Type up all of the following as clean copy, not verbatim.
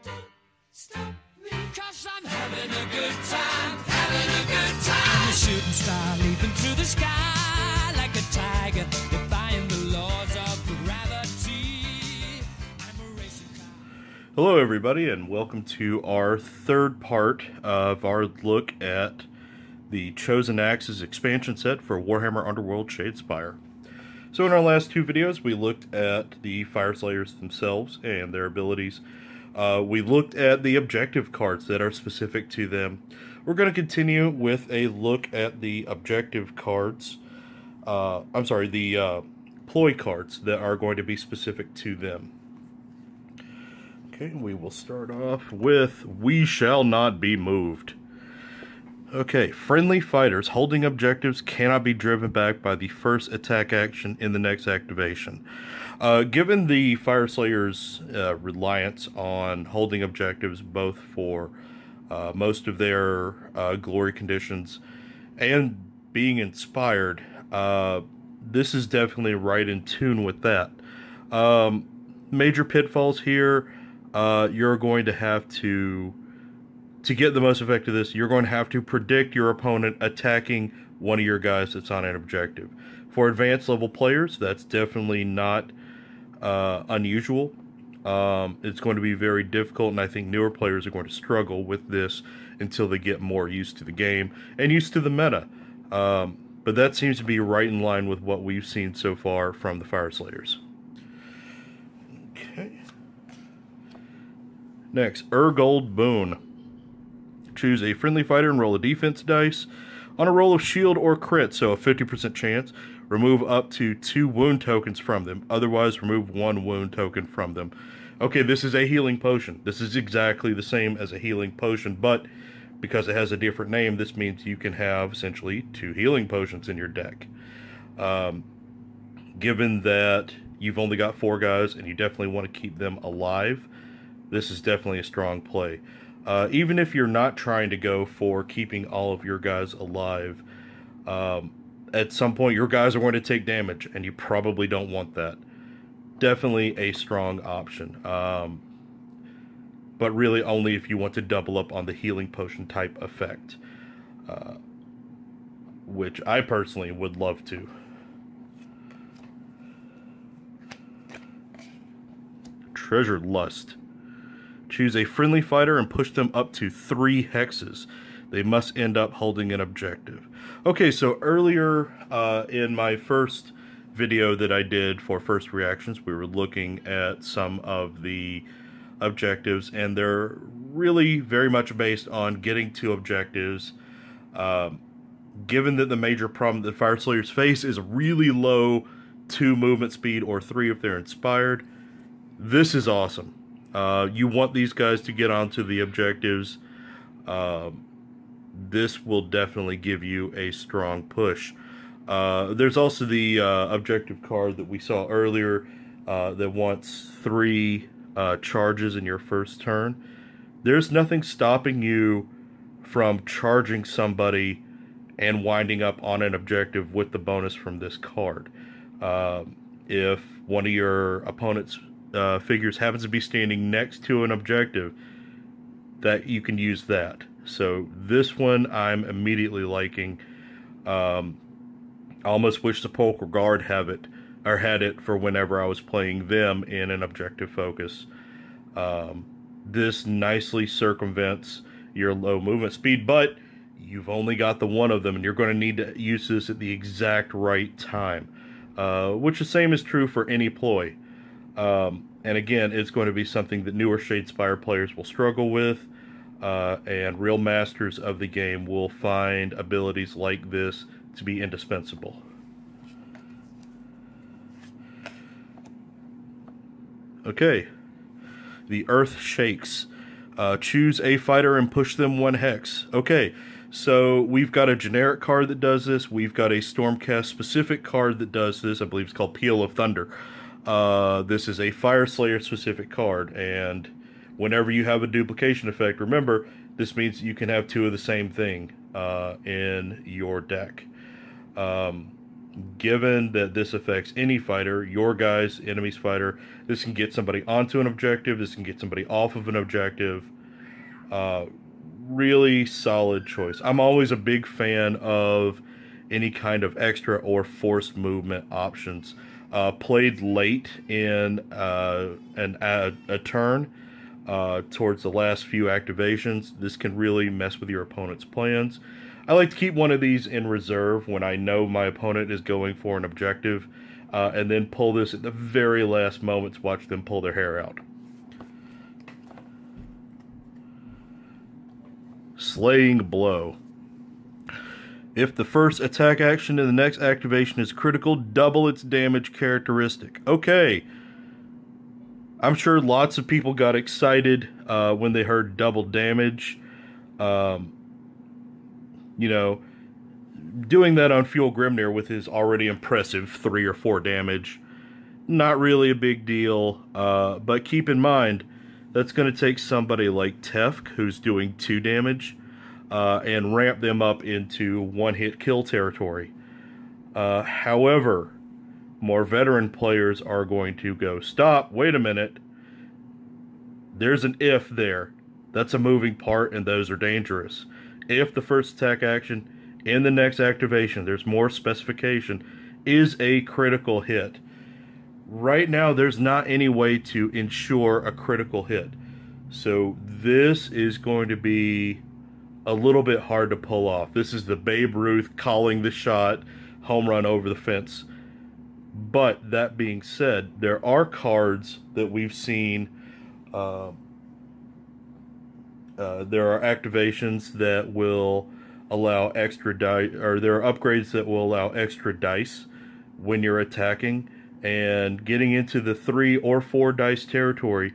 Don't stop me, 'cause I'm having a good time, having a good time. I'm a shooting star leaping through the sky like a tiger, defying the laws of gravity. I'm a racing car. Hello everybody, and welcome to our third part of our look at the Chosen Axes expansion set for Warhammer Underworlds Shadespire. So in our last two videos, we looked at the Fire Slayers themselves and their abilities. We looked at the objective cards that are specific to them. We're going to continue with a look at the objective cards. The ploy cards that are going to be specific to them. Okay, we will start off with We Shall Not Be Moved. Okay, friendly fighters holding objectives cannot be driven back by the first attack action in the next activation. Given the Fire Slayers' reliance on holding objectives both for most of their glory conditions and being inspired, this is definitely right in tune with that. Major pitfalls here, you're going to have to get the most effect of this, you're going to have to predict your opponent attacking one of your guys that's on an objective. For advanced level players, that's definitely not unusual. It's going to be very difficult, and I think newer players are going to struggle with this until they get more used to the game and used to the meta. But that seems to be right in line with what we've seen so far from the Fire Slayers. Okay. Next, Urgold Boon. Choose a friendly fighter and roll a defense dice. On a roll of shield or crit, so a 50% chance, remove up to 2 wound tokens from them. Otherwise, remove 1 wound token from them. Okay, this is a healing potion. This is exactly the same as a healing potion, but because it has a different name, this means you can have essentially 2 healing potions in your deck. Given that you've only got 4 guys and you definitely want to keep them alive, this is definitely a strong play. Even if you're not trying to go for keeping all of your guys alive, at some point your guys are going to take damage, and you probably don't want that. Definitely a strong option. But really only if you want to double up on the healing potion type effect. Which I personally would love to. Treasure Lust. Choose a friendly fighter and push them up to 3 hexes. They must end up holding an objective. Okay, so earlier in my first video that I did for first reactions, we were looking at some of the objectives, and they're really very much based on getting to objectives. Given that the major problem that Fire Slayers face is really low 2 movement speed or 3 if they're inspired, this is awesome. You want these guys to get onto the objectives. This will definitely give you a strong push. There's also the objective card that we saw earlier that wants 3 charges in your first turn. There's nothing stopping you from charging somebody and winding up on an objective with the bonus from this card. If one of your opponent's figures happens to be standing next to an objective, that you can use that. So this one I'm immediately liking. I almost wish the Poker Guard had it for whenever I was playing them in an objective focus. This nicely circumvents your low movement speed, but you've only got the one of them, and you're going to need to use this at the exact right time. Which the same is true for any ploy. And again, it's going to be something that newer Shadespire players will struggle with, and real masters of the game will find abilities like this to be indispensable. Okay, the Earth Shakes. Choose a fighter and push them 1 hex. Okay, so we've got a generic card that does this. We've got a Stormcast specific card that does this. I believe it's called Peal of Thunder. This is a Fire Slayer specific card, and whenever you have a duplication effect, remember, this means you can have 2 of the same thing in your deck. given that this affects any fighter, your guys, enemy's fighter, this can get somebody onto an objective, this can get somebody off of an objective. Really solid choice. I'm always a big fan of any kind of extra or forced movement options. Played late in a turn, towards the last few activations, this can really mess with your opponent's plans. I like to keep one of these in reserve when I know my opponent is going for an objective, and then pull this at the very last moment to watch them pull their hair out. Slaying Blow. If the first attack action in the next activation is critical, double its damage characteristic. Okay. I'm sure lots of people got excited when they heard double damage. You know, doing that on Fuel Grimnir with his already impressive 3 or 4 damage, not really a big deal. But keep in mind, that's going to take somebody like Tefk, who's doing 2 damage, and ramp them up into 1-hit kill territory. However, more veteran players are going to go, stop, wait a minute. There's an if there. That's a moving part, and those are dangerous. If the first attack action in the next activation, there's more specification, is a critical hit. Right now, there's not any way to ensure a critical hit. So this is going to be a little bit hard to pull off. This is the Babe Ruth calling the shot, home run over the fence. But that being said, there are cards that we've seen. There are activations that will allow extra dice, or there are upgrades that will allow extra dice when you're attacking. And getting into the 3 or 4 dice territory,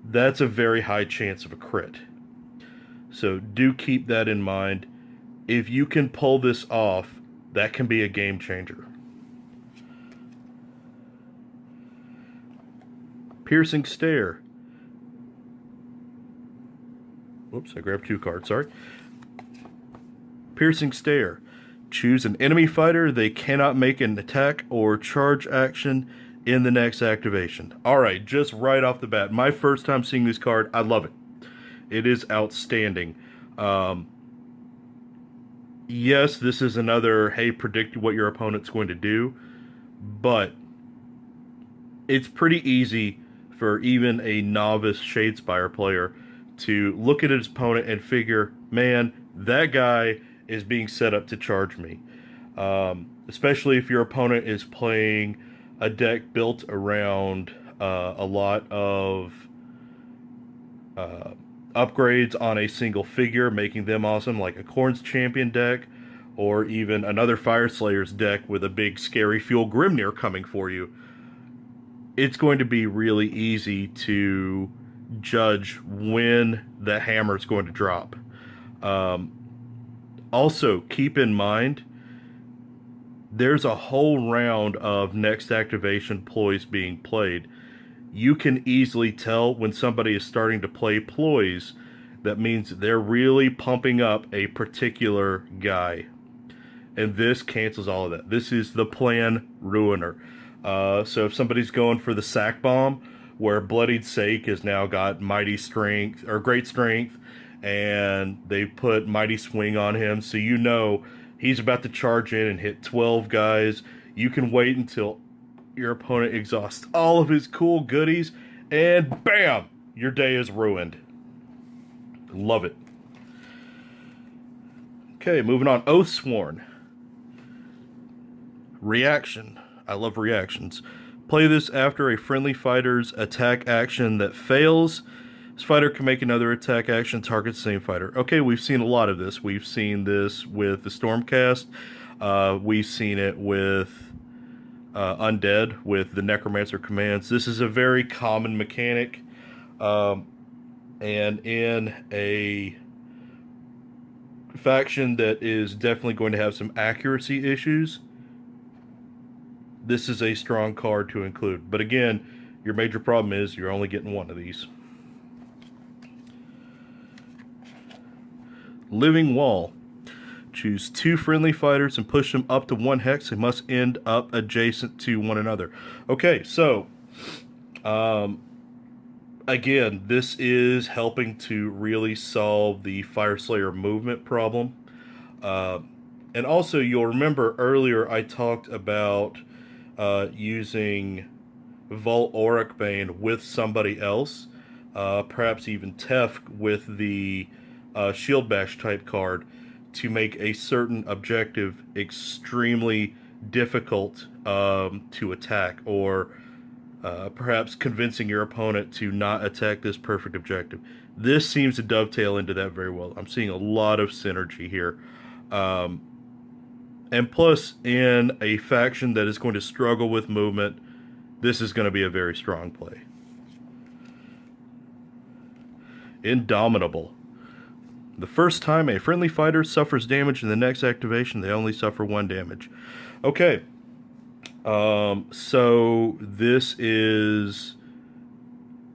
that's a very high chance of a crit. So do keep that in mind. If you can pull this off, that can be a game changer. Piercing Stare. Whoops, I grabbed 2 cards, sorry. Piercing Stare. Choose an enemy fighter. They cannot make an attack or charge action in the next activation. Alright, just right off the bat, my first time seeing this card, I love it. It is outstanding. Yes, this is another, hey, predict what your opponent's going to do, but it's pretty easy for even a novice Shadespire player to look at his opponent and figure, man, that guy is being set up to charge me. Especially if your opponent is playing a deck built around a lot of upgrades on a single figure, making them awesome, like a Khorne's Champion deck, or even another Fire Slayer's deck with a big scary Fuel Grimnir coming for you. It's going to be really easy to judge when the hammer is going to drop. Also, keep in mind, there's a whole round of next activation ploys being played. You can easily tell when somebody is starting to play ploys. That means they're really pumping up a particular guy. And this cancels all of that. This is the plan ruiner. So if somebody's going for the sack bomb, where Bloodied Sake has now got mighty strength, or great strength, and they put Mighty Swing on him, so you know he's about to charge in and hit 12 guys. You can wait until your opponent exhausts all of his cool goodies, and bam! Your day is ruined. Love it. Okay, moving on. Oathsworn. Reaction. I love reactions. Play this after a friendly fighter's attack action that fails. This fighter can make another attack action, target the same fighter. Okay, we've seen a lot of this. We've seen this with the Stormcast. We've seen it with Undead, with the Necromancer commands. This is a very common mechanic. And in a faction that is definitely going to have some accuracy issues, this is a strong card to include. But again, your major problem is you're only getting one of these. Living Wall. Choose 2 friendly fighters and push them up to 1 hex. They must end up adjacent to one another. Okay, so again, this is helping to really solve the Fire Slayer movement problem. And also, you'll remember earlier I talked about using Volt Auric Bane with somebody else, perhaps even Tef with the Shield Bash type card, to make a certain objective extremely difficult to attack, or perhaps convincing your opponent to not attack this perfect objective. This seems to dovetail into that very well. I'm seeing a lot of synergy here. And plus, in a faction that is going to struggle with movement, this is going to be a very strong play. Indomitable. The first time a friendly fighter suffers damage in the next activation, they only suffer 1 damage. Okay. So this is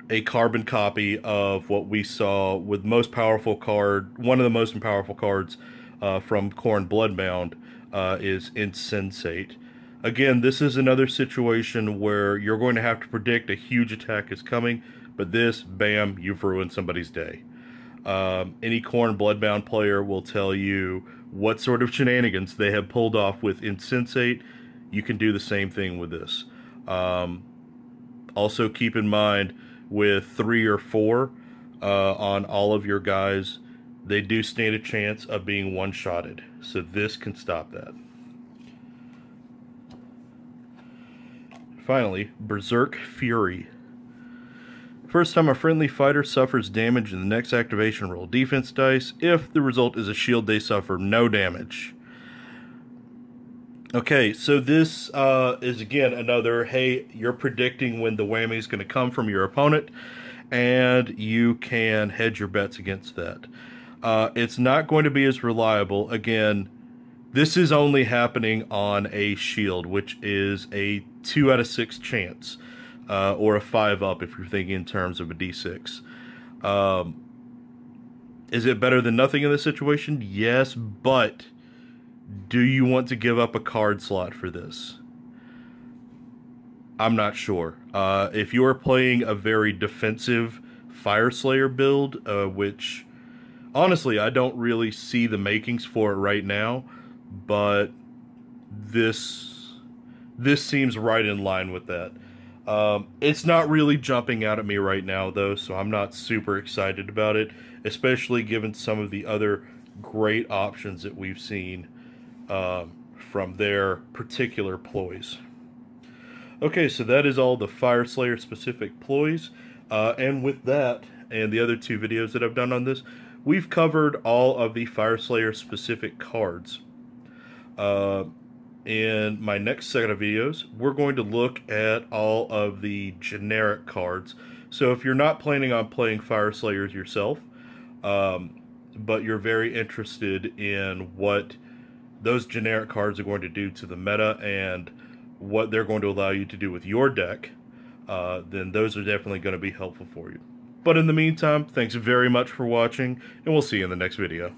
a carbon copy of what we saw with most powerful card. One of the most powerful cards from Khorne Bloodbound is Insensate. Again, this is another situation where you're going to have to predict a huge attack is coming, but this, bam, you've ruined somebody's day. Any Khorne Bloodbound player will tell you what sort of shenanigans they have pulled off with Insensate. You can do the same thing with this. Also keep in mind, with 3 or 4 on all of your guys, they do stand a chance of being one-shotted. So this can stop that. Finally, Berserk Fury. First time a friendly fighter suffers damage in the next activation, roll defense dice. If the result is a shield, they suffer no damage. Okay, so this is again another, hey, you're predicting when the whammy is going to come from your opponent, and you can hedge your bets against that. It's not going to be as reliable. Again, this is only happening on a shield, which is a 2 out of 6 chance. Or a 5 up if you're thinking in terms of a d6. Is it better than nothing in this situation? Yes, but do you want to give up a card slot for this? I'm not sure. If you are playing a very defensive Fire Slayer build, which honestly I don't really see the makings for it right now, but this seems right in line with that. It's not really jumping out at me right now, though, so I'm not super excited about it, especially given some of the other great options that we've seen from their particular ploys. Okay, so that is all the Fire Slayer specific ploys, and with that, and the other 2 videos that I've done on this, we've covered all of the Fire Slayer specific cards. In my next set of videos, we're going to look at all of the generic cards. So if you're not planning on playing Fire Slayers yourself, but you're very interested in what those generic cards are going to do to the meta and what they're going to allow you to do with your deck, then those are definitely going to be helpful for you. But in the meantime, thanks very much for watching, and we'll see you in the next video.